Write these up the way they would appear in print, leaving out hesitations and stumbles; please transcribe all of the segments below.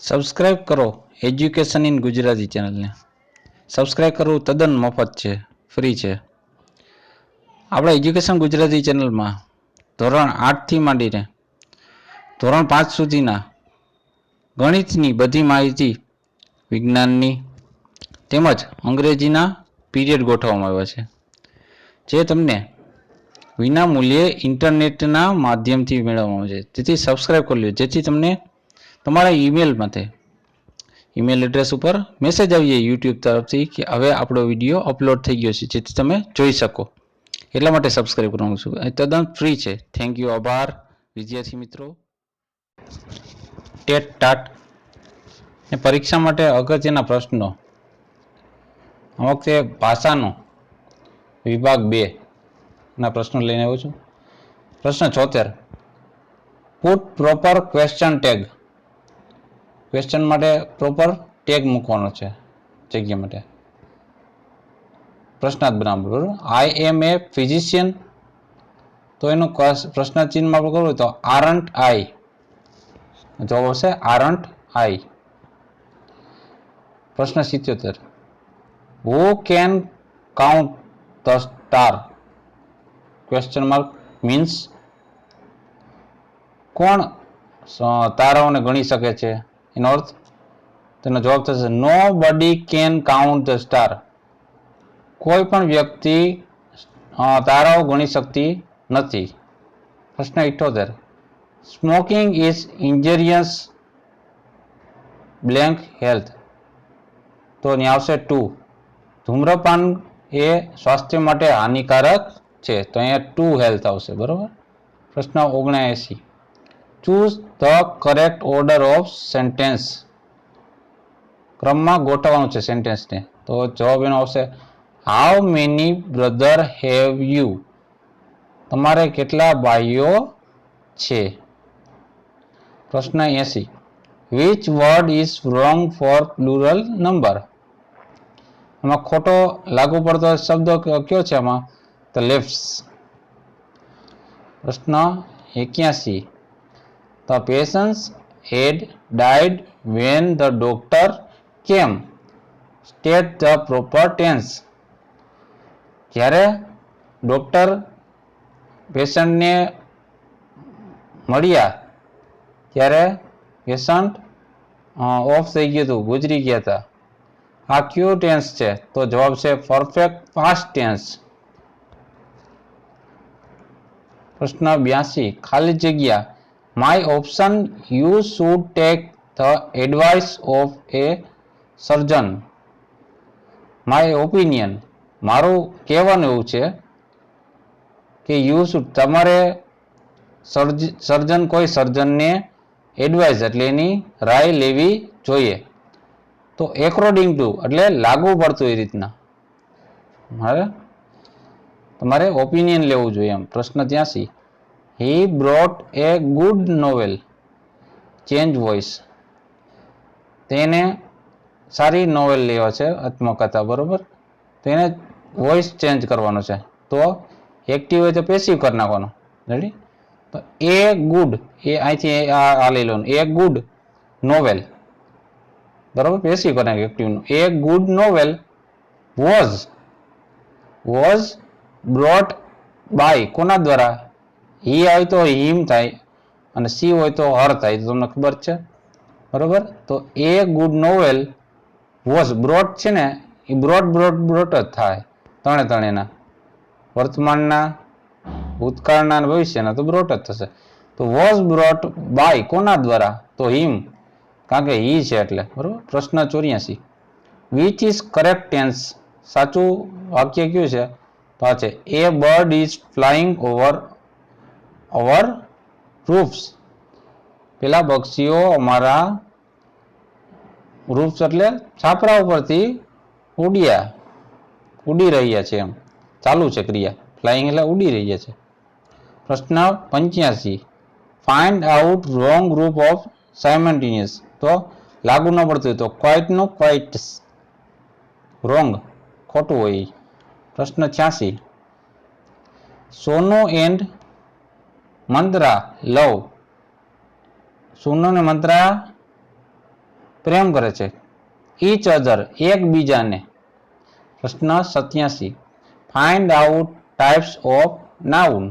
Subscribe કરો education in Gujarati ચેનલને. Subscribe કરવું તદ્દન મફત છે, ફ્રી છે. આપણે એજ્યુકેશન ગુજરાતી ચેનલમાં ધોરણ 8થી માંડીને ધોરણ 5 સુધીના ગણિતની બધી માહિતી, વિજ્ઞાનની તેમજ અંગ્રેજીના પીરિયડ ગોઠવવામાં આવ્યા છે, જે તમને વિના મૂલ્યે ઇન્ટરનેટના માધ્યમથી મેળવવામાં આવે છે. તેથી સબસ્ક્રાઇબ કરી લો, જેથી તમને તમારા ઈમેલ એડ્રેસ ઉપર મેસેજ આવી જાય યુટ્યુબ તરફથી કે હવે આપણો વિડીયો અપલોડ થઈ ગયો છે, જેથી તમે જોઈ શકો. એટલા માટે સબસ્ક્રાઇબ કરવાનું છું. એ તદ્દન ફ્રી છે. Thank you. આભાર વિદ્યાર્થી મિત્રો. ટેટ ટાટ પરીક્ષા માટે અગત્યના પ્રશ્નો. આ વખતે ભાષાનો વિભાગ 2 ના પ્રશ્નો લઈને આવ્યો છું. પ્રશ્ન 74. Put proper question tag. Question માટે પ્રોપર ટેગ મૂકવાનો છે જગ્યા માટે. પ્રશ્નાર્થ બનાવો. બરોબર. આઈ એમ એ ફિઝિશિયન, તો એનું પ્રશ્ન ચિહ્નમાં આપણે કરવું તો આરન્ટ આઈ. જવાબ આવશે આરન્ટ આઈ. પ્રશ્ન 77. Who can count the star? Question mark means કોણ તારાઓને ગણી શકે છે? એનો અર્થ, તેનો જવાબ થશે નો બડી કેન કાઉન્ટ ધ સ્ટાર. કોઈ પણ વ્યક્તિ તારાઓ ગણી શકતી નથી. પ્રશ્ન 78. Smoking is ઇન્જરિયસ blank health. તો અહીં આવશે 2. ધૂમ્રપાન એ સ્વાસ્થ્ય માટે હાનિકારક છે, તો અહીંયા 2 હેલ્થ આવશે. બરોબર. પ્રશ્ન 79. Choose the correct order of sentence. ક્રમમાં ગોઠવવાનું છે સેન્ટેન્સને. તો જવાબ એનો આવશે how many brother have you. તમારે કેટલા ભાઈઓ છે? પ્રશ્ન 80. Which word is wrong for plural number? આમાં ખોટો લાગુ પડતો શબ્દ કયો છે આમાં? તો લેફ્ટ્સ. પ્રશ્ન 81. The patient had died when the doctor came. State the proper tense. જ્યારે ડોક્ટર પેશન્ટને મળ્યા ત્યારે પેશન્ટ ઓફ થઈ ગયું હતું, ગુજરી ગયા હતા. આ કયો ટેન્સ છે? તો જવાબ છે પરફેક્ટ પાસ્ટ ટેન્સ. પ્રશ્ન 82. ખાલી જગ્યા my option you should take the advice of A surgeon. My opinion, મારું કહેવાનું એવું છે કે યુ શુડ, તમારે કોઈ સર્જનને એડવાઇસ એટલે એની રાય લેવી જોઈએ. તો એકોર્ડિંગ ટુ એટલે લાગુ પડતું એ રીતના તમારે ઓપિનિયન લેવું જોઈએ એમ. પ્રશ્ન 83. હી બ્રોટ એ ગુડ નોવેલ. Change voice. તેને સારી નોવેલ લેવા છે, આત્મકથા. બરોબર. તેને વોઇસ ચેન્જ કરવાનો છે. તો એક્ટિવ હોય તો પેસિવ કરી નાખવાનો. રેડી? તો એ ગુડ, એ અહીંથી આ લઈ લેવાનું. A good novel. બરોબર. પેસિવ કરી નાખે એક્ટિવનું. A good novel was brought by. કોના દ્વારા? હી હોય તો હિમ થાય અને સી હોય તો હર થાય. તો તમને ખબર છે. બરોબર. તો એ ગુડ નોવેલ વોઝ, બ્રોટ છે ને એ બ્રોટ જ થાય. ત્રણેના વર્તમાનના, ભૂતકાળના અને ભવિષ્યના તો બ્રોટ જ થશે. તો વોઝ બ્રોટ બાય કોના દ્વારા? તો હિમ, કારણ કે હી છે એટલે. બરોબર. પ્રશ્ન 84. Which is correct tense? સાચું વાક્ય કયું છે? તો આ છે a bird is flying over our roofs. પેલા પક્ષીઓ અમારા રૂફ્સ એટલે છાપરા ઉપરથી ઉડી રહ્યા છે એમ. ચાલુ છે ક્રિયા. ફ્લાઇંગ એટલે ઉડી રહ્યા છે. પ્રશ્ન 85. Find out wrong group of simultaneous. તો લાગુ ન પડતું હોય તો ક્વાઇટ નો ક્વાઇટ્સ. રોંગ, ખોટું હોય. પ્રશ્ન 86. સોનુ એન્ડ મંત્રા લવ. સોનુ ને મંત્રા પ્રેમ કરે છે. ઈચ અધર એકબીજાને. પ્રશ્ન 87 find out types of noun.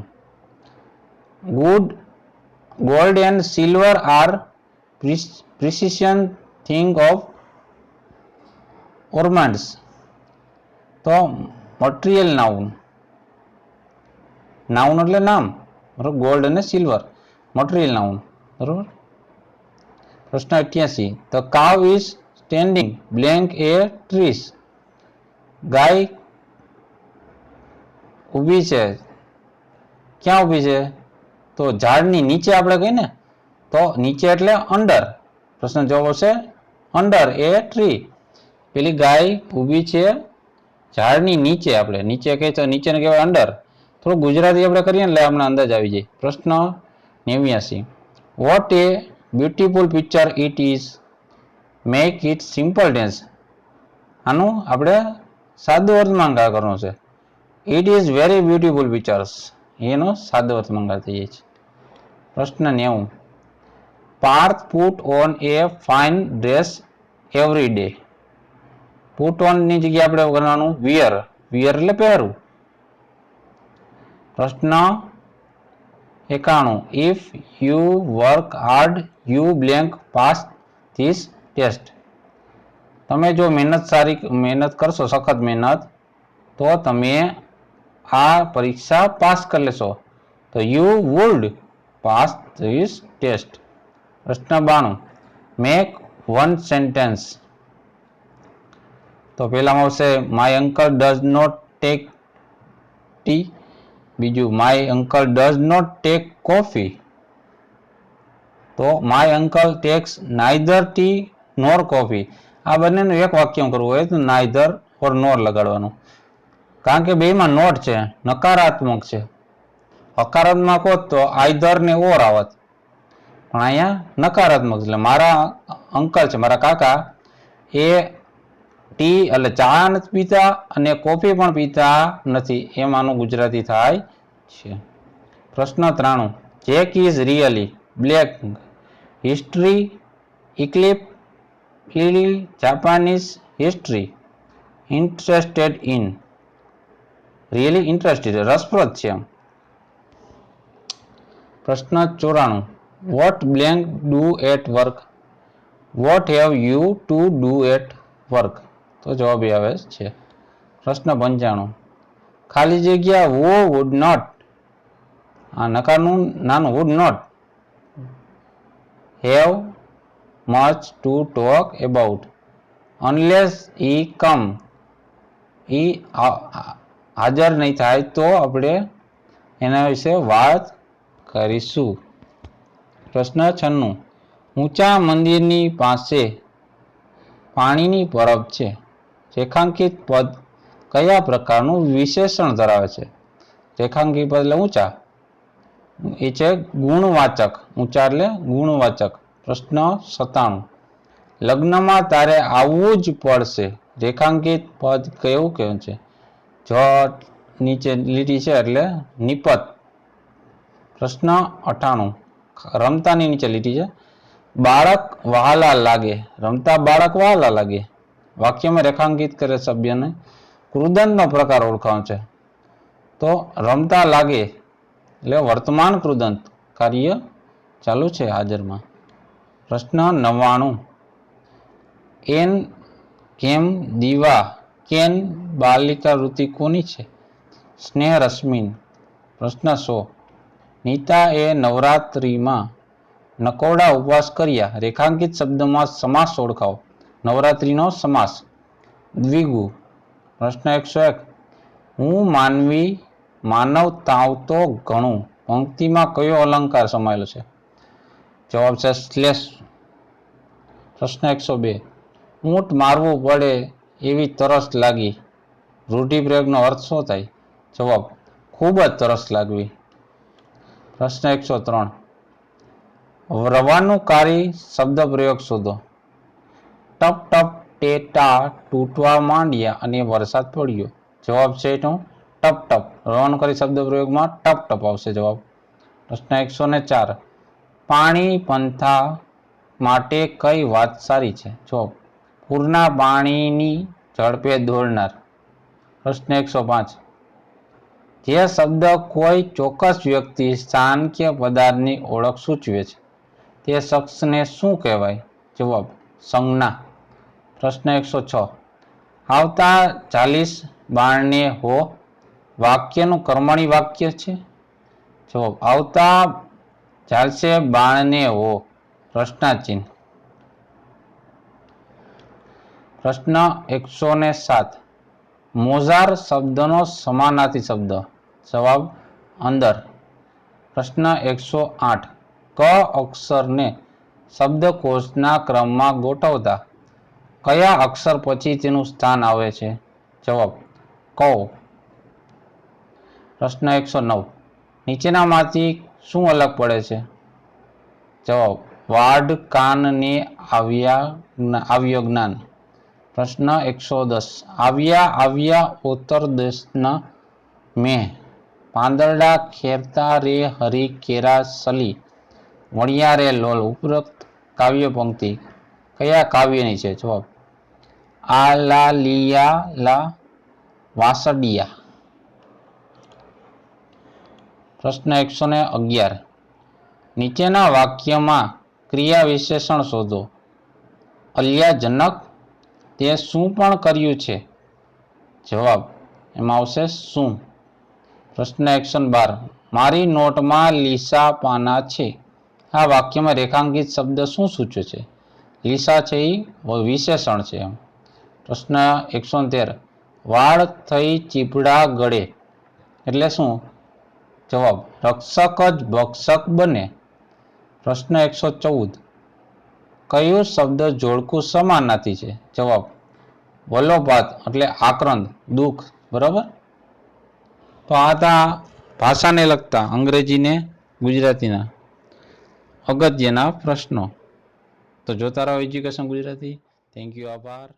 Gold and silver are precious thing of ornaments. તો મટીરિયલ નાઉન. નાઉન એટલે નામ, બરોબર. ગોલ્ડ અને સિલ્વર મટીરિયલ નાઉન, બરોબર. પ્રશ્ન 88 the cow is standing blank a trees. ગાય ઊભી છે, ક્યાં ઊભી છે? તો ઝાડની નીચે આપણે કહીએ ને, તો નીચે એટલે અંડર. પ્રશ્ન જવાબ આવશે અંડર એ ટ્રી. પેલી ગાય ઊભી છે ઝાડની નીચે. આપણે નીચે કહીએ તો નીચેને કહેવાય અંડર. થોડું ગુજરાતી આપણે કરીએ ને એટલે આપણે અંદાજ આવી જાય. પ્રશ્ન 89 what a beautiful picture it is make it simple tense. આનું આપણે સાદો અર્થમાં કરવાનો છે. It is very beautiful pictures, એનો સાદો અર્થમાં થઈ જાય છે. પ્રશ્ન 90 Parth put on a fine dress every day. Put on ની જગ્યાએ આપણે કરવાનું વિયર. વિયર એટલે પહેરવું. પ્રશ્ન 91 if you work hard you blank pass this test. તમે જો મહેનત કરશો, સખત મહેનત, તો તમે આ પરીક્ષા પાસ કરી લેશો. તો you would pass this test. પ્રશ્ન 92 મેક વન સેન્ટેન્સ. તો પહેલામાં આવશે my uncle does not take tea. બીજું my uncle does not take coffee. તો my uncle takes neither tea nor coffee. આ બંનેનું એક વાક્ય કરવું હોય તો નાઇધર ઓર નોર લગાડવાનું, કારણ કે બેમાં નોટ છે, નકારાત્મક છે. હકારાત્મક હોત તો આઈધર ને ઓર આવત, પણ અહીંયા નકારાત્મક. એટલે મારા અંકલ છે, મારા કાકા, એ ટી એટલે ચા નથી પીતા અને કોફી પણ પીતા નથી. એમાંનું ગુજરાતી થાય છે. પ્રશ્ન 93 Jack is really black. History ઇક્લિપ Japanese history interested in. Really interested રસપ્રદ છે. પ્રશ્ન 94 what blank do at work. What have you to do at work. તો જવાબ આવે છે. પ્રશ્ન 95 ખાલી જગ્યા વો વુડ નોટ. આ નકારનું નાનું would not have much to talk about unless he come. ઈ હાજર નહીં થાય તો આપણે એના વિશે વાત કરીશું. પ્રશ્ન 96 ઊંચા મંદિરની પાસે પાણીની પરબ છે. રેખાંકિત પદ કયા પ્રકારનું વિશેષણ ધરાવે છે? રેખાંકિત પદ એટલે ઊંચા, એ છે ગુણવાચક. ઊંચા એટલે ગુણવાચક. પ્રશ્ન 97 લગ્નમાં તારે આવવું જ પડશે. રેખાંકિત પદ કેવું કેવું છે? જો નીચે લીટી છે એટલે નિપત. પ્રશ્ન 98 રમતાની નીચે લીટી છે. બાળક વહાલા લાગે. રમતા બાળક વહાલા લાગે. વાક્યમાં રેખાંકિત કરે સભ્યને કૃદંતનો પ્રકાર ઓળખાવો છે. તો રમતા લાગે એટલે વર્તમાન કૃદંત, કાર્ય ચાલુ છે હાજરમાં. પ્રશ્ન 99 એન કેમ દીવા કેન બાલિકા વૃત્તિ કોની છે? સ્નેહ રશ્મિન. પ્રશ્ન 100 નીતા એ નવરાત્રિમાં નકોરડા ઉપવાસ કર્યા. રેખાંકિત શબ્દમાં સમાસ ઓળખાવો. નવરાત્રિનો સમાસ દ્વિગુ. પ્રશ્ન 101 હું માનવ તાવતો ઘણું. પંક્તિમાં કયો અલંકાર સમાયેલો છે? જવાબ છે શ્લેષ. પ્રશ્ન 102 ઊંટ મારવું પડે એવી તરસ લાગી. રૂઢિપ્રયોગનો અર્થ શું થાય? જવાબ ખૂબ જ તરસ લાગવી. પ્રશ્ન 103 રવાનુંકારી શબ્દ પ્રયોગ શોધો. ટપ ટપ ટેટા તૂટવા માંડ્યા અને વરસાદ પડ્યો. જવાબ છે એનું ટપ ટપ. રવાનુંકારી શબ્દ પ્રયોગમાં ટપ ટપ આવશે જવાબ. પ્રશ્ન 104 પાણી પંથા માટે કઈ વાત સારી છે? જો પૂરના પાણીની ઝડપે દોડનાર. પ્રશ્ન 105. જે શબ્દ કોઈ ચોક્કસ વ્યક્તિ, સ્થાન કે પદાર્થની ઓળખ સૂચવે છે તે શખ્સને શું કહેવાય? જવાબ સંજ્ઞા. પ્રશ્ન 106. આવતા 40 બારણે હો વાક્યનું કર્મણી વાક્ય છે? જવાબ આવતા ચાલશે બાણને હો પ્રશ્નાચિહ્ન. પ્રશ્ન 107. મોઝાર શબ્દનો સમાનાર્થી શબ્દ. જવાબ અંદર. પ્રશ્ન 108. ક અક્ષરને શબ્દકોશના ક્રમમાં ગોઠવતા કયા અક્ષર પછી તેનું સ્થાન આવે છે? જવાબ ક. પ્રશ્ન 109. નીચેનામાંથી શું અલગ પડે છે? જવાબ વાડ, કાન ને આવ્ય જ્ઞાન. પ્રશ્ન 110. આવ્યા ઉત્તરદેશના મેં પાંદરડા ખેરતા રે હરી કેરા સલી વણિયા રે લોલ. ઉપરોક્ત કાવ્ય પંક્તિ કયા કાવ્યની છે? જવાબ આલાલિયા લા વાસડિયા. પ્રશ્ન 111. નીચેના વાક્યમાં ક્રિયા વિશેષણ શોધો. અલ્યાજનક તે શું પણ કર્યું છે? જવાબ એમાં આવશે શું. પ્રશ્ન 112. મારી નોટમાં લીસા પાના છે. આ વાક્યમાં રેખાંકિત શબ્દ શું સૂચવે છે? લીસા છે એ વિશેષણ છે. પ્રશ્ન 113. વાળ થઈ ચીપડા ગળે એટલે શું? જવાબ રક્ષક જ ભક્ષક બને. પ્રશ્ન 114. કયું શબ્દ જોડકું સમાનાર્થી છે? જવાબ વલોપાત એટલે આક્રંદ, દુઃખ. બરાબર. તો આ હતા ભાષાને લગતા અંગ્રેજીને ગુજરાતીના અગત્યના પ્રશ્નો. તો જોતા રહો એજ્યુકેશન ગુજરાતી. Thank you. આભાર.